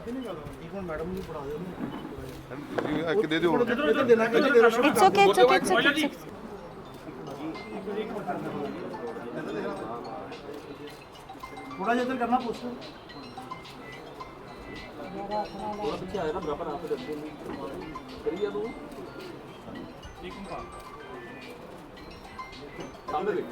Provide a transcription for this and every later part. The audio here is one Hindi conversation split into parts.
It's okay, it's okay, it's okay. थोड़ा इधर करना पोस्टर थोड़ा पीछे आया ना बराबर आप करिए तो सामने देख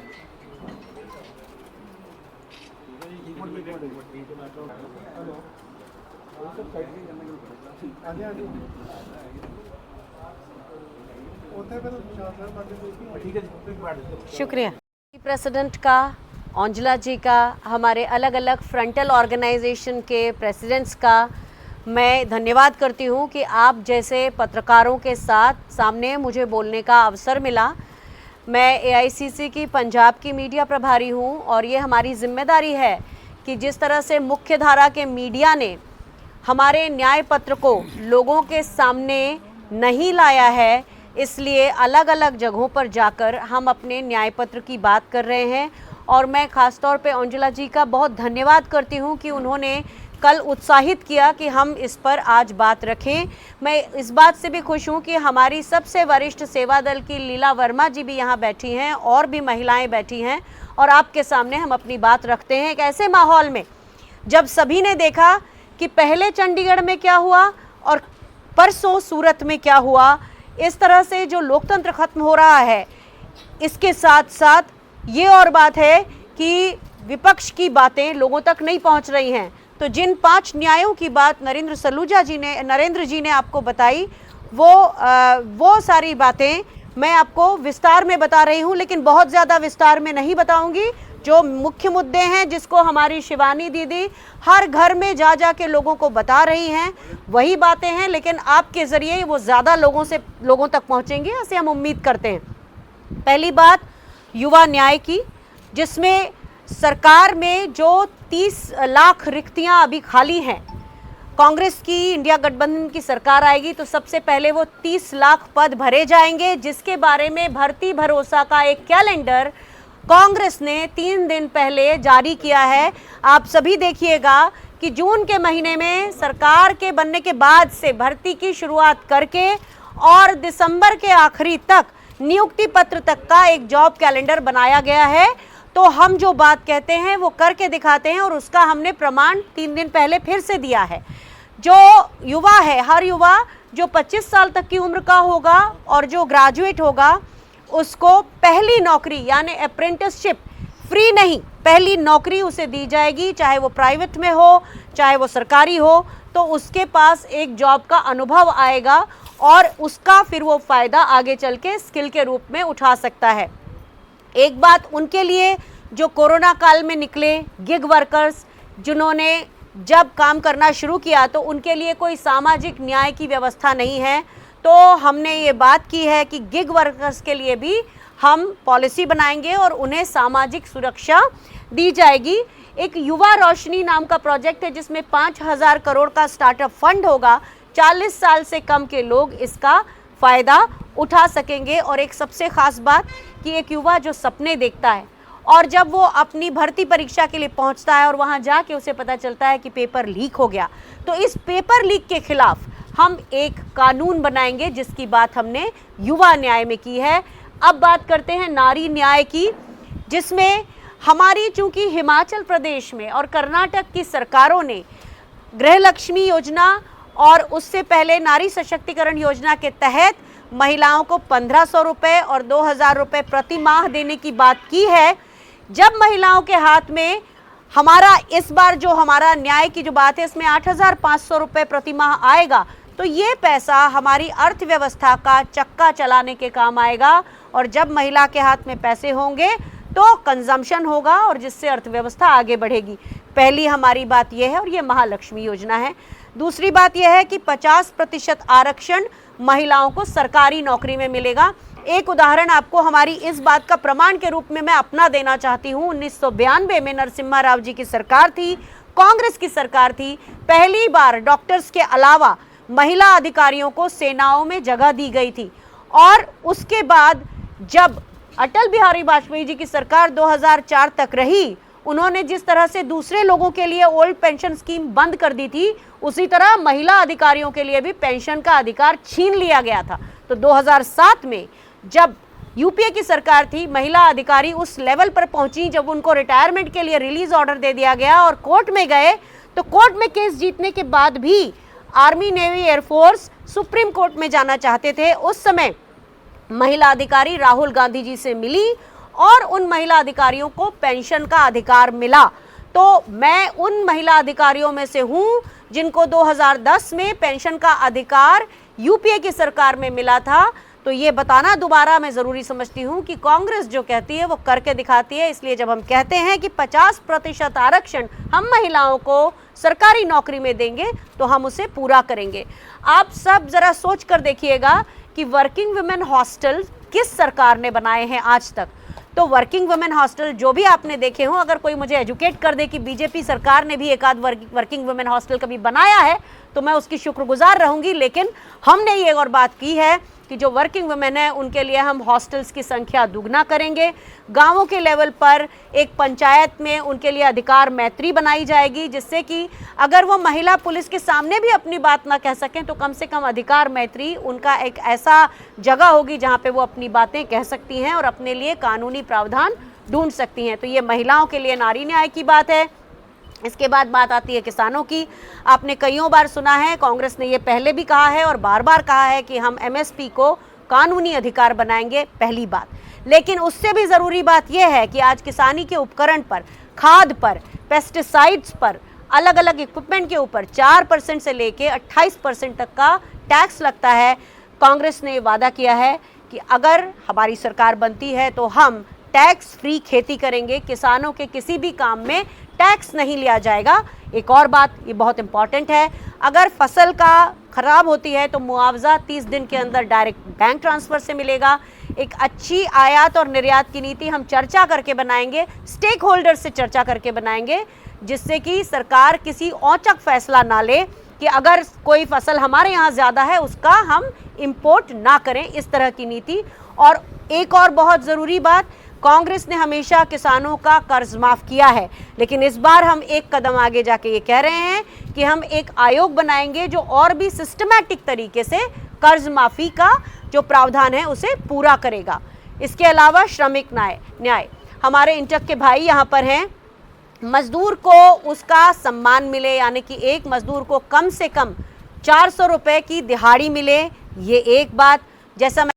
शुक्रिया प्रेसिडेंट का, औंजला जी का, हमारे अलग अलग फ्रंटल ऑर्गेनाइजेशन के प्रेसिडेंट्स का मैं धन्यवाद करती हूँ कि आप जैसे पत्रकारों के साथ सामने मुझे बोलने का अवसर मिला। मैं एआईसीसी की पंजाब की मीडिया प्रभारी हूँ और ये हमारी जिम्मेदारी है कि जिस तरह से मुख्य धारा के मीडिया ने हमारे न्याय पत्र को लोगों के सामने नहीं लाया है, इसलिए अलग अलग जगहों पर जाकर हम अपने न्याय पत्र की बात कर रहे हैं। और मैं ख़ास तौर पे औंजला जी का बहुत धन्यवाद करती हूँ कि उन्होंने कल उत्साहित किया कि हम इस पर आज बात रखें। मैं इस बात से भी खुश हूँ कि हमारी सबसे वरिष्ठ सेवा दल की लीला वर्मा जी भी यहाँ बैठी हैं और भी महिलाएं बैठी हैं और आपके सामने हम अपनी बात रखते हैं एक ऐसे माहौल में जब सभी ने देखा कि पहले चंडीगढ़ में क्या हुआ और परसों सूरत में क्या हुआ। इस तरह से जो लोकतंत्र खत्म हो रहा है, इसके साथ साथ ये और बात है कि विपक्ष की बातें लोगों तक नहीं पहुंच रही हैं। तो जिन 5 न्यायों की बात नरेंद्र जी ने आपको बताई, वो सारी बातें मैं आपको विस्तार में बता रही हूं, लेकिन बहुत ज़्यादा विस्तार में नहीं बताऊंगी। जो मुख्य मुद्दे हैं जिसको हमारी शिवानी दीदी हर घर में जा के लोगों को बता रही हैं, वही बातें हैं, लेकिन आपके ज़रिए वो ज़्यादा लोगों तक पहुंचेंगे, ऐसे हम उम्मीद करते हैं। पहली बात युवा न्याय की, जिसमें सरकार में जो 30 लाख रिक्तियां अभी खाली हैं, कांग्रेस की इंडिया गठबंधन की सरकार आएगी तो सबसे पहले वो 30 लाख पद भरे जाएंगे, जिसके बारे में भर्ती भरोसा का एक कैलेंडर कांग्रेस ने 3 दिन पहले जारी किया है। आप सभी देखिएगा कि जून के महीने में सरकार के बनने के बाद से भर्ती की शुरुआत करके और दिसंबर के आखिरी तक नियुक्ति पत्र तक का एक जॉब कैलेंडर बनाया गया है। तो हम जो बात कहते हैं वो करके दिखाते हैं और उसका हमने प्रमाण 3 दिन पहले फिर से दिया है। जो युवा है, हर युवा जो 25 साल तक की उम्र का होगा और जो ग्रेजुएट होगा, उसको पहली नौकरी यानी अप्रेंटिसशिप फ्री नहीं, पहली नौकरी उसे दी जाएगी, चाहे वो प्राइवेट में हो चाहे वो सरकारी हो, तो उसके पास एक जॉब का अनुभव आएगा और उसका फिर वो फ़ायदा आगे चल के स्किल के रूप में उठा सकता है। एक बात उनके लिए जो कोरोना काल में निकले गिग वर्कर्स, जिन्होंने जब काम करना शुरू किया तो उनके लिए कोई सामाजिक न्याय की व्यवस्था नहीं है, तो हमने ये बात की है कि गिग वर्कर्स के लिए भी हम पॉलिसी बनाएंगे और उन्हें सामाजिक सुरक्षा दी जाएगी। एक युवा रोशनी नाम का प्रोजेक्ट है जिसमें 5,000 करोड़ का स्टार्टअप फंड होगा। 40 साल से कम के लोग इसका फ़ायदा उठा सकेंगे। और एक सबसे ख़ास बात कि एक युवा जो सपने देखता है और जब वो अपनी भर्ती परीक्षा के लिए पहुंचता है और वहां जाके उसे पता चलता है कि पेपर लीक हो गया, तो इस पेपर लीक के खिलाफ हम एक कानून बनाएंगे, जिसकी बात हमने युवा न्याय में की है। अब बात करते हैं नारी न्याय की, जिसमें हमारी चूंकि हिमाचल प्रदेश में और कर्नाटक की सरकारों ने गृहलक्ष्मी योजना और उससे पहले नारी सशक्तिकरण योजना के तहत महिलाओं को 1,500 रुपये और 2,000 रुपये प्रति माह देने की बात की है। जब महिलाओं के हाथ में हमारा इस बार जो हमारा न्याय की जो बात है, इसमें 8,500 रुपये प्रति माह आएगा, तो ये पैसा हमारी अर्थव्यवस्था का चक्का चलाने के काम आएगा। और जब महिला के हाथ में पैसे होंगे तो कंजम्पशन होगा और जिससे अर्थव्यवस्था आगे बढ़ेगी। पहली हमारी बात यह है और ये महालक्ष्मी योजना है। दूसरी बात यह है कि 50% आरक्षण महिलाओं को सरकारी नौकरी में मिलेगा। एक उदाहरण आपको हमारी इस बात का प्रमाण के रूप में मैं अपना देना चाहती हूँ। 1992 में नरसिम्हा राव जी की सरकार थी, कांग्रेस की सरकार थी। पहली बार डॉक्टर्स के अलावा महिला अधिकारियों को सेनाओं में जगह दी गई थी। और उसके बाद जब अटल बिहारी वाजपेयी जी की सरकार 2004 तक रही, उन्होंने जिस तरह से दूसरे लोगों के लिए ओल्ड पेंशन स्कीम बंद कर दी थी, उसी तरह महिला अधिकारियों के लिए भी पेंशन का अधिकार छीन लिया गया था। तो 2007 में जब यूपीए की सरकार थी, महिला अधिकारी उस लेवल पर पहुंची जब उनको रिटायरमेंट के लिए रिलीज ऑर्डर दे दिया गया और कोर्ट में गए, तो कोर्ट में केस जीतने के बाद भी army, navy, air force supreme court में जाना चाहते थे। उस समय महिला अधिकारी राहुल गांधी जी से मिली और उन महिला अधिकारियों को पेंशन का अधिकार मिला। तो मैं उन महिला अधिकारियों में से हूं जिनको 2010 में पेंशन का अधिकार यूपीए की सरकार में मिला था। तो ये बताना दोबारा मैं ज़रूरी समझती हूँ कि कांग्रेस जो कहती है वो करके दिखाती है। इसलिए जब हम कहते हैं कि 50% आरक्षण हम महिलाओं को सरकारी नौकरी में देंगे तो हम उसे पूरा करेंगे। आप सब ज़रा सोच कर देखिएगा कि वर्किंग वुमेन हॉस्टल किस सरकार ने बनाए हैं आज तक। तो वर्किंग वुमेन हॉस्टल जो भी आपने देखे हों, अगर कोई मुझे एजुकेट कर दे कि बीजेपी सरकार ने भी एक आध वर्किंग वुमेन हॉस्टल कभी बनाया है तो मैं उसकी शुक्रगुजार रहूंगी। लेकिन हमने ये और बात की है कि जो वर्किंग वुमेन है उनके लिए हम हॉस्टल्स की संख्या दुगना करेंगे। गांवों के लेवल पर एक पंचायत में उनके लिए अधिकार मैत्री बनाई जाएगी, जिससे कि अगर वो महिला पुलिस के सामने भी अपनी बात ना कह सकें तो कम से कम अधिकार मैत्री उनका एक ऐसा जगह होगी जहां पे वो अपनी बातें कह सकती हैं और अपने लिए कानूनी प्रावधान ढूंढ सकती हैं। तो ये महिलाओं के लिए नारी न्याय की बात है। इसके बाद बात आती है किसानों की। आपने कईयों बार सुना है, कांग्रेस ने ये पहले भी कहा है और बार बार कहा है कि हम एमएसपी को कानूनी अधिकार बनाएंगे, पहली बात। लेकिन उससे भी ज़रूरी बात यह है कि आज किसानी के उपकरण पर, खाद पर, पेस्टिसाइड्स पर, अलग अलग इक्विपमेंट के ऊपर 4% से लेके 28% तक का टैक्स लगता है। कांग्रेस ने वादा किया है कि अगर हमारी सरकार बनती है तो हम टैक्स फ्री खेती करेंगे, किसानों के किसी भी काम में टैक्स नहीं लिया जाएगा। एक और बात, ये बहुत इंपॉर्टेंट है, अगर फसल का खराब होती है तो मुआवजा 30 दिन के अंदर डायरेक्ट बैंक ट्रांसफ़र से मिलेगा। एक अच्छी आयात और निर्यात की नीति हम चर्चा करके बनाएंगे, स्टेक होल्डर से चर्चा करके बनाएंगे, जिससे कि सरकार किसी औचक फैसला ना ले कि अगर कोई फसल हमारे यहाँ ज़्यादा है उसका हम इम्पोर्ट ना करें, इस तरह की नीति। और एक और बहुत ज़रूरी बात, कांग्रेस ने हमेशा किसानों का कर्ज माफ़ किया है, लेकिन इस बार हम एक कदम आगे जाके ये कह रहे हैं कि हम एक आयोग बनाएंगे जो और भी सिस्टमैटिक तरीके से कर्ज माफ़ी का जो प्रावधान है उसे पूरा करेगा। इसके अलावा श्रमिक न्याय, हमारे इंटक के भाई यहाँ पर हैं, मजदूर को उसका सम्मान मिले, यानी कि एक मजदूर को कम से कम 400 रुपये की दिहाड़ी मिले, ये एक बात। जैसा